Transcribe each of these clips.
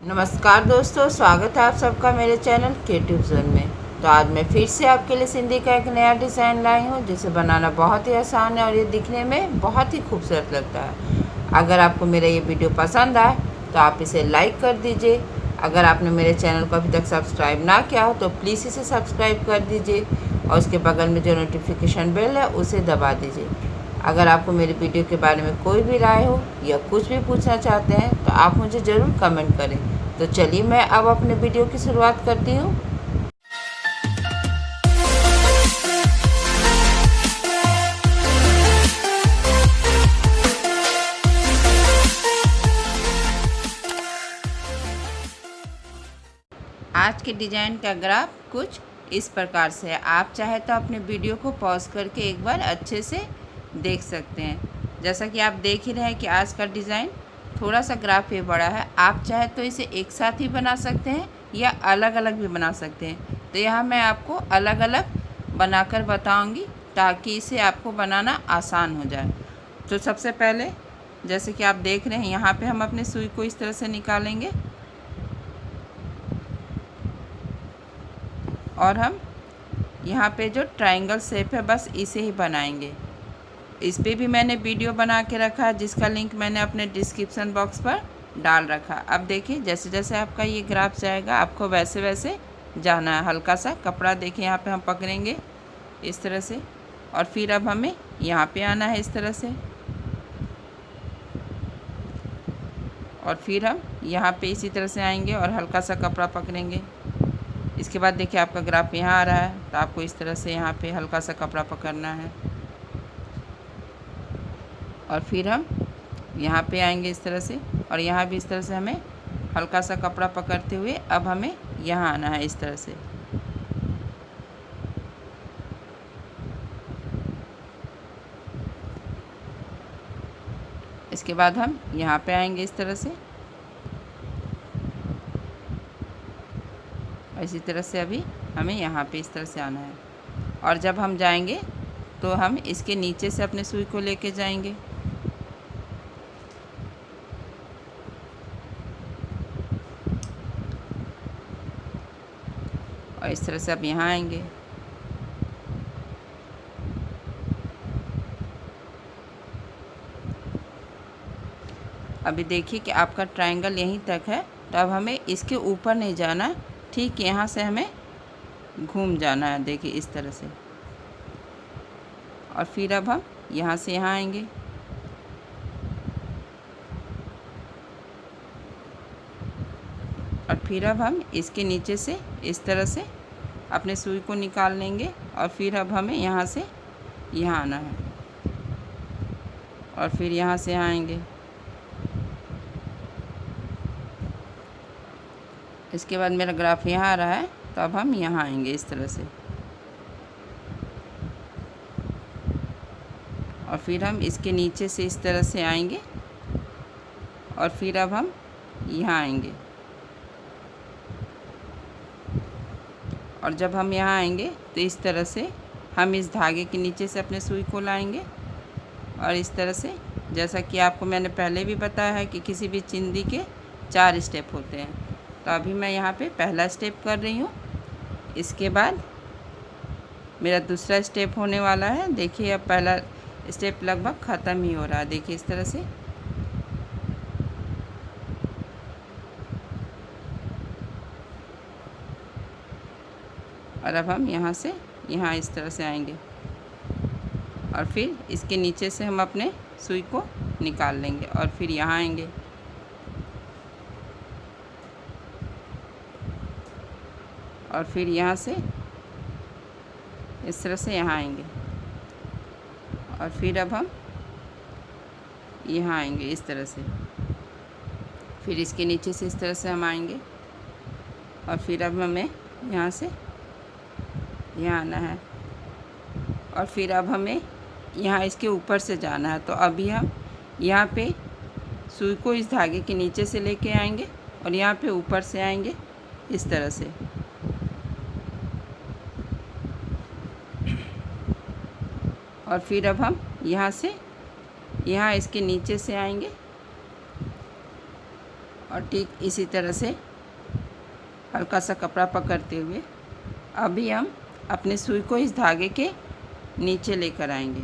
नमस्कार दोस्तों, स्वागत है आप सबका मेरे चैनल क्रिएटिव जोन में। तो आज मैं फिर से आपके लिए सिंधी का एक नया डिज़ाइन लाई हूँ जिसे बनाना बहुत ही आसान है और ये दिखने में बहुत ही खूबसूरत लगता है। अगर आपको मेरा ये वीडियो पसंद आए तो आप इसे लाइक कर दीजिए। अगर आपने मेरे चैनल को अभी तक सब्सक्राइब ना किया हो तो प्लीज़ इसे सब्सक्राइब कर दीजिए और उसके बगल में जो नोटिफिकेशन बेल है उसे दबा दीजिए। अगर आपको मेरी वीडियो के बारे में कोई भी राय हो या कुछ भी पूछना चाहते हैं तो आप मुझे ज़रूर कमेंट करें। तो चलिए मैं अब अपने वीडियो की शुरुआत करती हूँ। आज के डिज़ाइन का ग्राफ कुछ इस प्रकार से है। आप चाहे तो अपने वीडियो को पॉज करके एक बार अच्छे से देख सकते हैं। जैसा कि आप देख ही रहे हैं कि आज का डिज़ाइन थोड़ा सा ग्राफ ये बड़ा है। आप चाहे तो इसे एक साथ ही बना सकते हैं या अलग अलग भी बना सकते हैं। तो यहाँ मैं आपको अलग अलग बनाकर बताऊंगी ताकि इसे आपको बनाना आसान हो जाए। तो सबसे पहले जैसे कि आप देख रहे हैं यहाँ पे हम अपने सुई को इस तरह से निकालेंगे और हम यहाँ पे जो ट्रायंगल शेप है बस इसे ही बनाएंगे। इस पे भी मैंने वीडियो बना के रखा है जिसका लिंक मैंने अपने डिस्क्रिप्शन बॉक्स पर डाल रखा। अब देखिए जैसे जैसे आपका ये ग्राफ जाएगा आपको वैसे वैसे जाना है। हल्का सा कपड़ा देखिए यहाँ पे हम पकड़ेंगे इस तरह से और फिर अब हमें यहाँ पे आना है इस तरह से और फिर हम यहाँ पे इसी तरह से आएंगे और हल्का सा कपड़ा पकड़ेंगे। इसके बाद देखिए आपका ग्राफ यहाँ आ रहा है तो आपको इस तरह से यहाँ पे हल्का सा कपड़ा पकड़ना है और फिर हम यहाँ पे आएंगे इस तरह से और यहाँ भी इस तरह से हमें हल्का सा कपड़ा पकड़ते हुए अब हमें यहाँ आना है इस तरह से। इसके बाद हम यहाँ पे आएंगे इस तरह से। इसी तरह से अभी हमें यहाँ पे इस तरह से आना है और जब हम जाएंगे तो हम इसके नीचे से अपने सुई को लेके जाएंगे और इस तरह से अब यहाँ आएंगे। अभी देखिए कि आपका ट्रायंगल यहीं तक है तो अब हमें इसके ऊपर नहीं जाना, ठीक यहाँ से हमें घूम जाना है। देखिए इस तरह से और फिर अब हम यहाँ से यहाँ आएंगे और फिर अब हम इसके नीचे से इस तरह से अपने सुई को निकाल लेंगे और फिर अब हमें यहाँ से यहाँ आना है और फिर यहाँ से यहाँ आएंगे। इसके बाद मेरा ग्राफ यहाँ आ रहा है तो अब हम यहाँ आएंगे इस तरह से और फिर हम इसके नीचे से इस तरह से आएंगे और फिर अब हम यहाँ आएंगे और जब हम यहाँ आएंगे तो इस तरह से हम इस धागे के नीचे से अपने सुई को लाएंगे और इस तरह से, जैसा कि आपको मैंने पहले भी बताया है कि किसी भी चिंदी के 4 स्टेप होते हैं। तो अभी मैं यहाँ पे पहला स्टेप कर रही हूँ। इसके बाद मेरा दूसरा स्टेप होने वाला है। देखिए अब पहला स्टेप लगभग ख़त्म ही हो रहा है। देखिए इस तरह से और अब हम यहाँ से यहाँ इस तरह से आएंगे और फिर इसके नीचे से हम अपने सुई को निकाल लेंगे और फिर यहाँ आएंगे और फिर यहाँ से इस तरह से यहाँ आएंगे और फिर अब हम यहाँ आएंगे इस तरह से। फिर इसके नीचे से इस तरह से हम आएंगे और फिर अब हमें यहाँ से यहाँ आना है और फिर अब हमें यहाँ इसके ऊपर से जाना है। तो अभी हम यहाँ पे सुई को इस धागे के नीचे से लेके आएंगे और यहाँ पे ऊपर से आएंगे इस तरह से और फिर अब हम यहाँ से यहाँ इसके नीचे से आएंगे और ठीक इसी तरह से हल्का सा कपड़ा पकड़ते हुए अभी हम अपने सुई को इस धागे के नीचे लेकर आएंगे।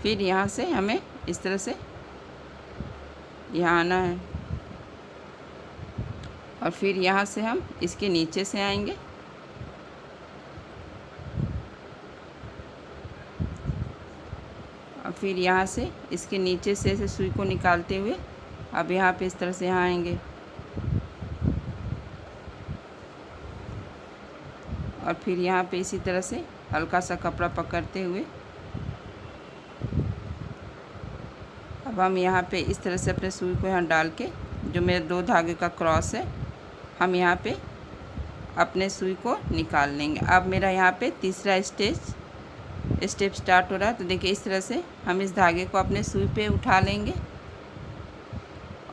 फिर यहाँ से हमें इस तरह से यहाँ आना है और फिर यहाँ से हम इसके नीचे से आएंगे और फिर यहाँ से इसके नीचे से सुई को निकालते हुए अब यहाँ पे इस तरह से यहाँ आएंगे और फिर यहाँ पे इसी तरह से हल्का सा कपड़ा पकड़ते हुए अब हम यहाँ पे इस तरह से अपने सुई को यहाँ डाल के जो मेरे 2 धागे का क्रॉस है हम यहाँ पे अपने सुई को निकाल लेंगे। अब मेरा यहाँ पे तीसरा स्टेप स्टार्ट हो रहा है। तो देखिए इस तरह से हम इस धागे को अपने सुई पे उठा लेंगे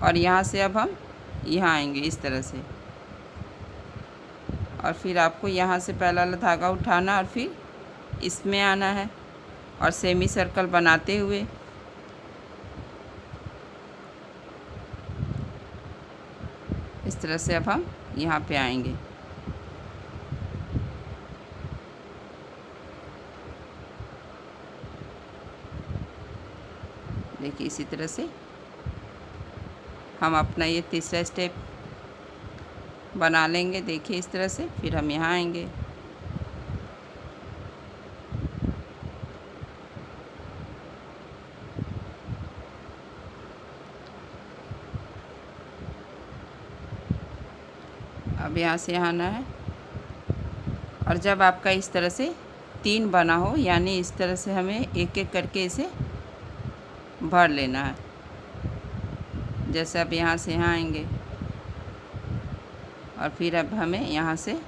और यहाँ से अब हम यहाँ आएंगे इस तरह से और फिर आपको यहाँ से पहला वाला धागा उठाना और फिर इसमें आना है और सेमी सर्कल बनाते हुए इस तरह से अब हम यहाँ पे आएंगे। देखिए इसी तरह से हम अपना ये तीसरा स्टेप बना लेंगे। देखिए इस तरह से फिर हम यहाँ आएंगे अब यहाँ से यहाँ आना है और जब आपका इस तरह से 3 बना हो यानी इस तरह से हमें एक एक करके इसे भर लेना है। जैसे अब यहाँ से यहाँ आएंगे और फिर अब हमें यहाँ से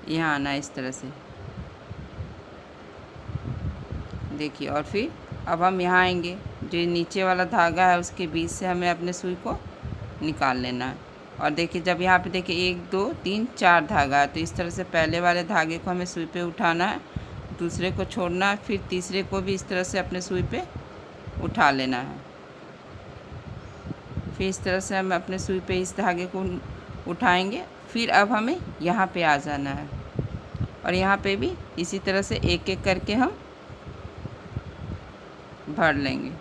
यहाँ आना है इस तरह से। देखिए और फिर अब हम यहाँ आएंगे जो नीचे वाला धागा है उसके बीच से हमें अपने सुई को निकाल लेना है और देखिए जब यहाँ पे देखिए 1 2 3 4 धागा है तो इस तरह से पहले वाले धागे को हमें सुई पे उठाना है, दूसरे को छोड़ना है, फिर तीसरे को भी इस तरह से अपने सुई पे उठा लेना है। फिर इस तरह से हम अपने सुई पे इस धागे को उठाएंगे। फिर अब हमें यहाँ पे आ जाना है और यहाँ पे भी इसी तरह से एक एक करके हम भर लेंगे।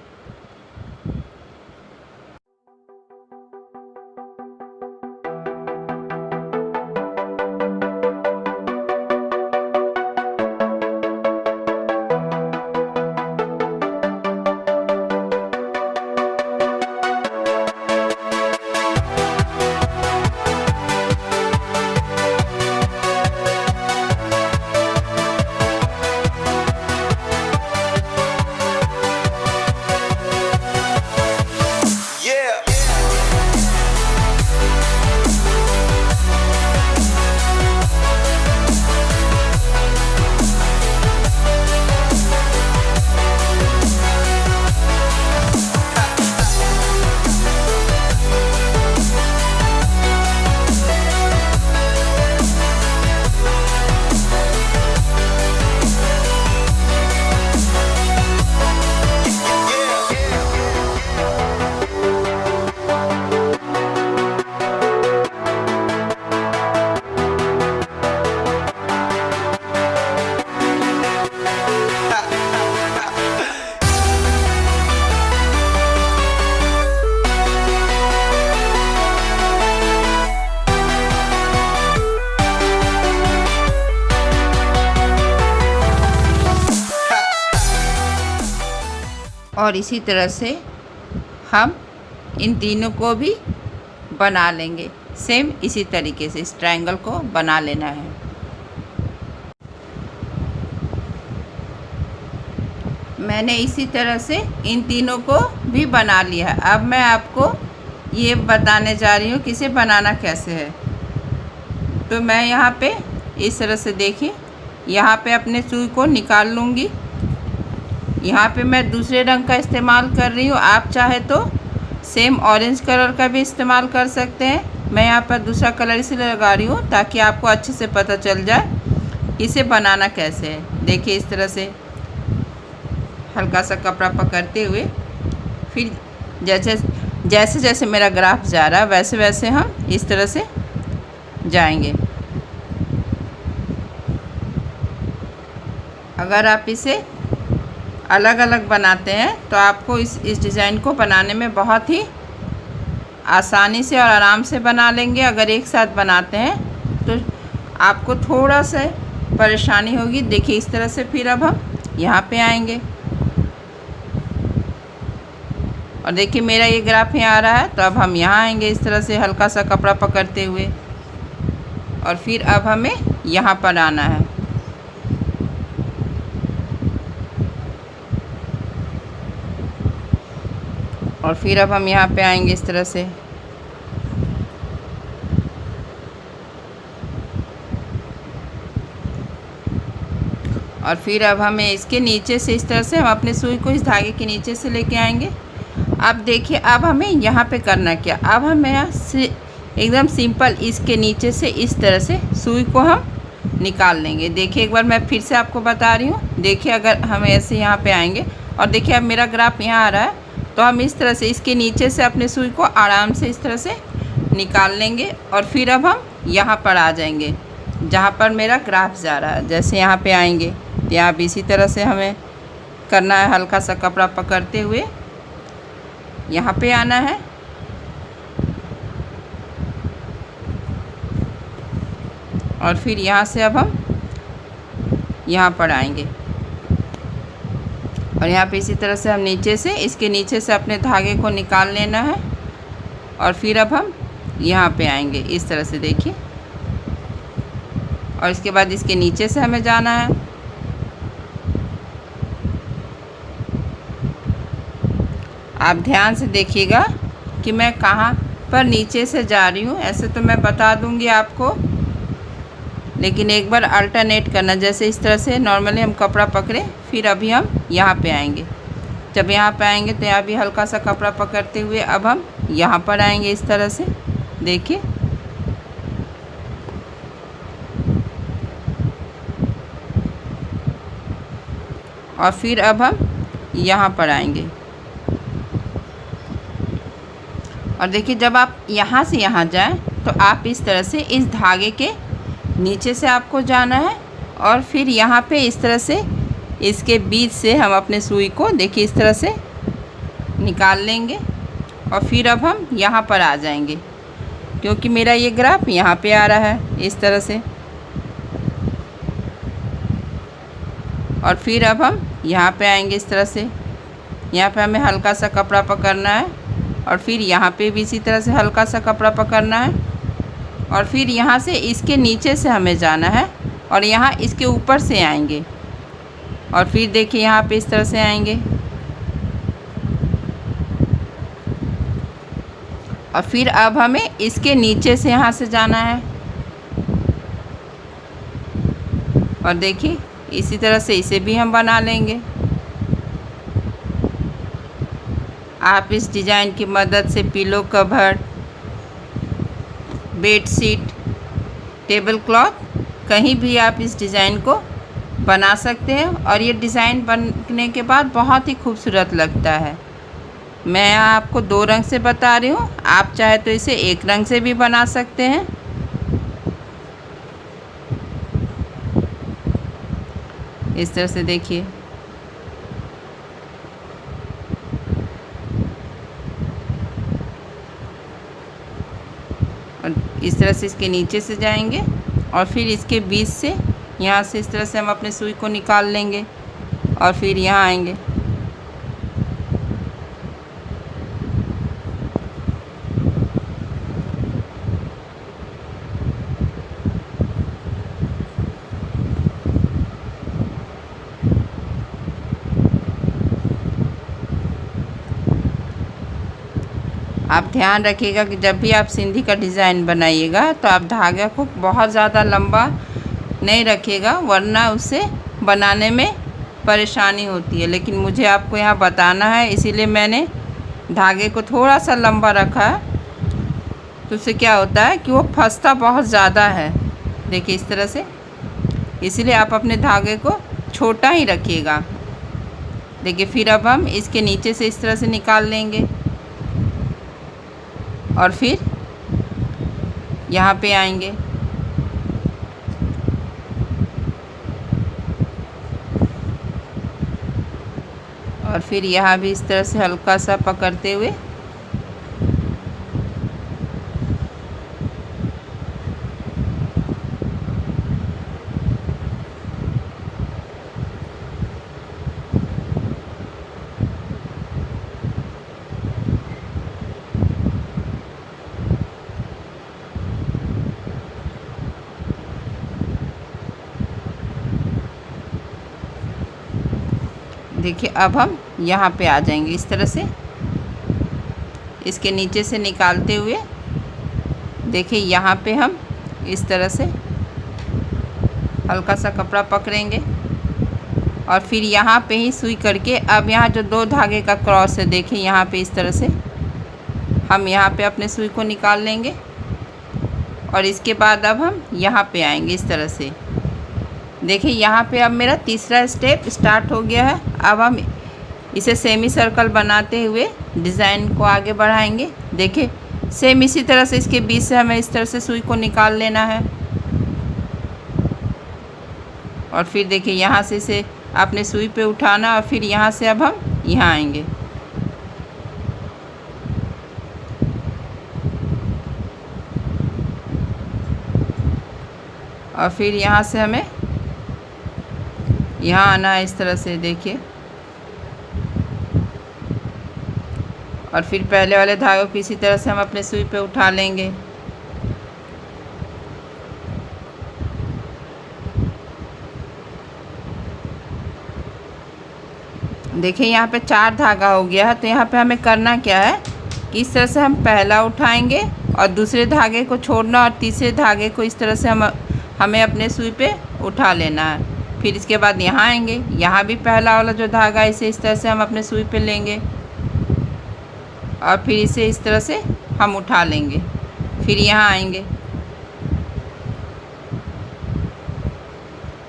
और इसी तरह से हम इन तीनों को भी बना लेंगे। सेम इसी तरीके से इस ट्रायंगल को बना लेना है। मैंने इसी तरह से इन तीनों को भी बना लिया है। अब मैं आपको ये बताने जा रही हूँ कि इसे बनाना कैसे है। तो मैं यहाँ पे इस तरह से देखिए, यहाँ पे अपने सुई को निकाल लूँगी। यहाँ पे मैं दूसरे रंग का इस्तेमाल कर रही हूँ, आप चाहे तो सेम ऑरेंज कलर का भी इस्तेमाल कर सकते हैं। मैं यहाँ पर दूसरा कलर इसलिए लगा रही हूँ ताकि आपको अच्छे से पता चल जाए इसे बनाना कैसे है। देखिए इस तरह से हल्का सा कपड़ा पकड़ते हुए फिर जैसे जैसे जैसे मेरा ग्राफ जा रहा है वैसे वैसे हम इस तरह से जाएंगे। अगर आप इसे अलग अलग बनाते हैं तो आपको इस डिज़ाइन को बनाने में बहुत ही आसानी से और आराम से बना लेंगे। अगर एक साथ बनाते हैं तो आपको थोड़ा सा परेशानी होगी। देखिए इस तरह से फिर अब हम यहाँ पे आएंगे और देखिए मेरा ये ग्राफ यहाँ आ रहा है, तो अब हम यहाँ आएंगे इस तरह से हल्का सा कपड़ा पकड़ते हुए और फिर अब हमें यहाँ पर आना है। और फिर अब हम यहाँ पे आएंगे इस तरह से। और फिर अब हमें इसके नीचे से इस तरह से हम अपने सुई को इस धागे के नीचे से लेके आएंगे। अब देखिए अब हमें यहाँ पे करना क्या, अब हमें यहाँ से एकदम सिंपल इसके नीचे से इस तरह से सुई को हम निकाल लेंगे। देखिए एक बार मैं फिर से आपको बता रही हूँ। देखिए अगर हम ऐसे यहाँ पे आएंगे और देखिए अब मेरा ग्राफ यहाँ आ रहा है, तो हम इस तरह से इसके नीचे से अपने सुई को आराम से इस तरह से निकाल लेंगे और फिर अब हम यहाँ पर आ जाएंगे जहाँ पर मेरा ग्राफ जा रहा है। जैसे यहाँ पे आएंगे तो यहाँ भी इसी तरह से हमें करना है, हल्का सा कपड़ा पकड़ते हुए यहाँ पे आना है और फिर यहाँ से अब हम यहाँ पर आएंगे और यहाँ पे इसी तरह से हम नीचे से इसके नीचे से अपने धागे को निकाल लेना है और फिर अब हम यहाँ पे आएंगे इस तरह से। देखिए और इसके बाद इसके नीचे से हमें जाना है। आप ध्यान से देखिएगा कि मैं कहाँ पर नीचे से जा रही हूँ। ऐसे तो मैं बता दूँगी आपको, लेकिन एक बार अल्टरनेट करना। जैसे इस तरह से नॉर्मली हम कपड़ा पकड़े, फिर अभी हम यहाँ पे आएंगे। जब यहाँ पे आएंगे तो यहाँ भी हल्का सा कपड़ा पकड़ते हुए अब हम यहाँ पर आएंगे इस तरह से। देखिए और फिर अब हम यहाँ पर आएंगे और देखिए जब आप यहाँ से यहाँ जाएं तो आप इस तरह से इस धागे के नीचे से आपको जाना है और फिर यहाँ पे इस तरह से इसके बीच से हम अपने सुई को देखिए इस तरह से निकाल लेंगे और फिर अब हम यहाँ पर आ जाएंगे, क्योंकि मेरा ये ग्राफ यहाँ पे आ रहा है इस तरह से। और फिर अब हम यहाँ पे आएंगे इस तरह से। यहाँ पे हमें हल्का सा कपड़ा पकड़ना है और फिर यहाँ पे भी इसी तरह से हल्का सा कपड़ा पकड़ना है और फिर यहाँ से इसके नीचे से हमें जाना है और यहाँ इसके ऊपर से आएंगे और फिर देखिए यहाँ पे इस तरह से आएंगे और फिर अब हमें इसके नीचे से यहाँ से जाना है और देखिए इसी तरह से इसे भी हम बना लेंगे। आप इस डिज़ाइन की मदद से pillow cover, bedsheet, table cloth कहीं भी आप इस डिज़ाइन को बना सकते हैं और ये डिज़ाइन बनने के बाद बहुत ही खूबसूरत लगता है। मैं आपको 2 रंग से बता रही हूँ, आप चाहे तो इसे 1 रंग से भी बना सकते हैं। इस तरह से देखिए और इस तरह से इसके नीचे से जाएंगे और फिर इसके बीच से यहाँ से इस तरह से हम अपने सुई को निकाल लेंगे और फिर यहाँ आएंगे। आप ध्यान रखिएगा कि जब भी आप सिंधी का डिज़ाइन बनाइएगा तो आप धागे को बहुत ज़्यादा लंबा नहीं रखिएगा, वरना उसे बनाने में परेशानी होती है। लेकिन मुझे आपको यहाँ बताना है, इसीलिए मैंने धागे को थोड़ा सा लंबा रखा है। तो उससे क्या होता है कि वो फंसता बहुत ज़्यादा है। देखिए इस तरह से, इसीलिए आप अपने धागे को छोटा ही रखिएगा। देखिए फिर अब हम इसके नीचे से इस तरह से निकाल लेंगे और फिर यहाँ पे आएंगे। और फिर यहाँ भी इस तरह से हल्का सा पकड़ते हुए देखिए अब हम यहाँ पे आ जाएंगे इस तरह से, इसके नीचे से निकालते हुए देखिए यहाँ पे हम इस तरह से हल्का सा कपड़ा पकड़ेंगे और फिर यहाँ पे ही सुई करके अब यहाँ जो 2 धागे का क्रॉस है देखिए यहाँ पे इस तरह से हम यहाँ पे अपने सुई को निकाल लेंगे। और इसके बाद अब हम यहाँ पे आएंगे इस तरह से। देखिए यहाँ पे अब मेरा तीसरा स्टेप स्टार्ट हो गया है। अब हम इसे सेमी सर्कल बनाते हुए डिज़ाइन को आगे बढ़ाएंगे। देखिए सेम इसी तरह से इसके बीच से हमें इस तरह से सुई को निकाल लेना है। और फिर देखिए यहाँ से इसे अपने सुई पे उठाना और फिर यहाँ से अब हम यहाँ आएंगे। और फिर यहाँ से हमें यहाँ आना है इस तरह से देखिए। और फिर पहले वाले धागों को इसी तरह से हम अपने सुई पे उठा लेंगे। देखिए यहाँ पे 4 धागा हो गया है। तो यहाँ पे हमें करना क्या है कि इस तरह से हम पहला उठाएंगे और दूसरे धागे को छोड़ना और तीसरे धागे को इस तरह से हमें अपने सुई पे उठा लेना है। फिर इसके बाद यहाँ आएंगे, यहाँ भी पहला वाला जो धागा है इसे इस तरह से हम अपने सुई पे लेंगे और फिर इसे इस तरह से हम उठा लेंगे। फिर यहाँ आएंगे,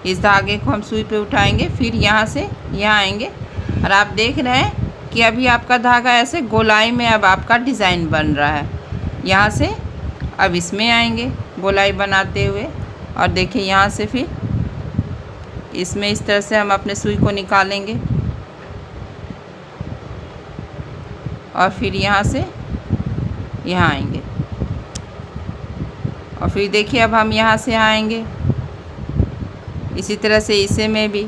इस धागे को हम सुई पे उठाएंगे, फिर यहाँ से यहाँ आएंगे। और आप देख रहे हैं कि अभी आपका धागा ऐसे गोलाई में अब आपका डिज़ाइन बन रहा है। यहाँ से अब इसमें आएंगे गोलाई बनाते हुए और देखिए यहाँ से फिर इसमें इस तरह से हम अपने सुई को निकालेंगे और फिर यहाँ से यहाँ आएंगे। और फिर देखिए अब हम यहाँ से आएंगे इसी तरह से इसे में भी।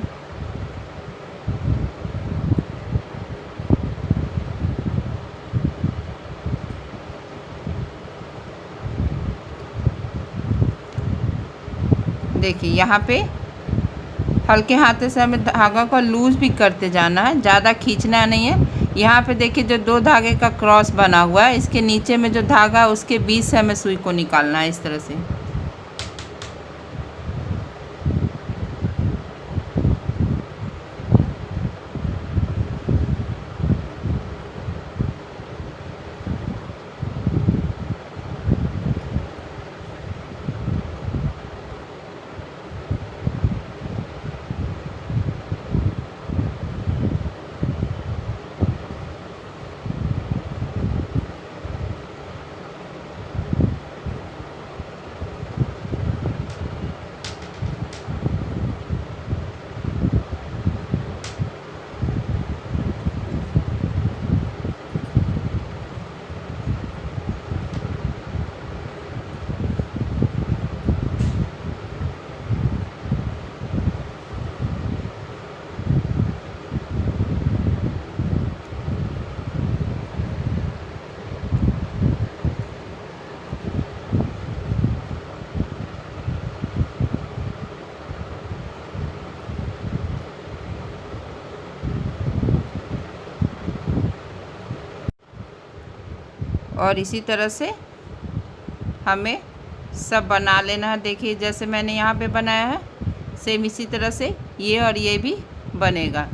देखिए यहाँ पे हल्के हाथ से हमें धागा को लूज़ भी करते जाना है, ज़्यादा खींचना नहीं है। यहाँ पे देखिए जो 2 धागे का क्रॉस बना हुआ है इसके नीचे में जो धागा है उसके बीच से हमें सुई को निकालना है इस तरह से। और इसी तरह से हमें सब बना लेना है। देखिए जैसे मैंने यहाँ पे बनाया है सेम इसी तरह से ये और ये भी बनेगा।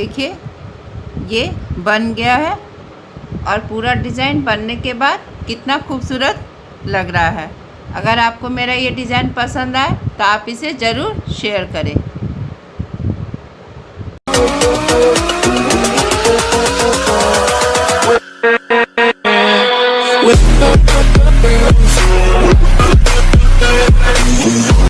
देखिए ये बन गया है और पूरा डिज़ाइन बनने के बाद कितना खूबसूरत लग रहा है। अगर आपको मेरा ये डिज़ाइन पसंद आए तो आप इसे ज़रूर शेयर करें।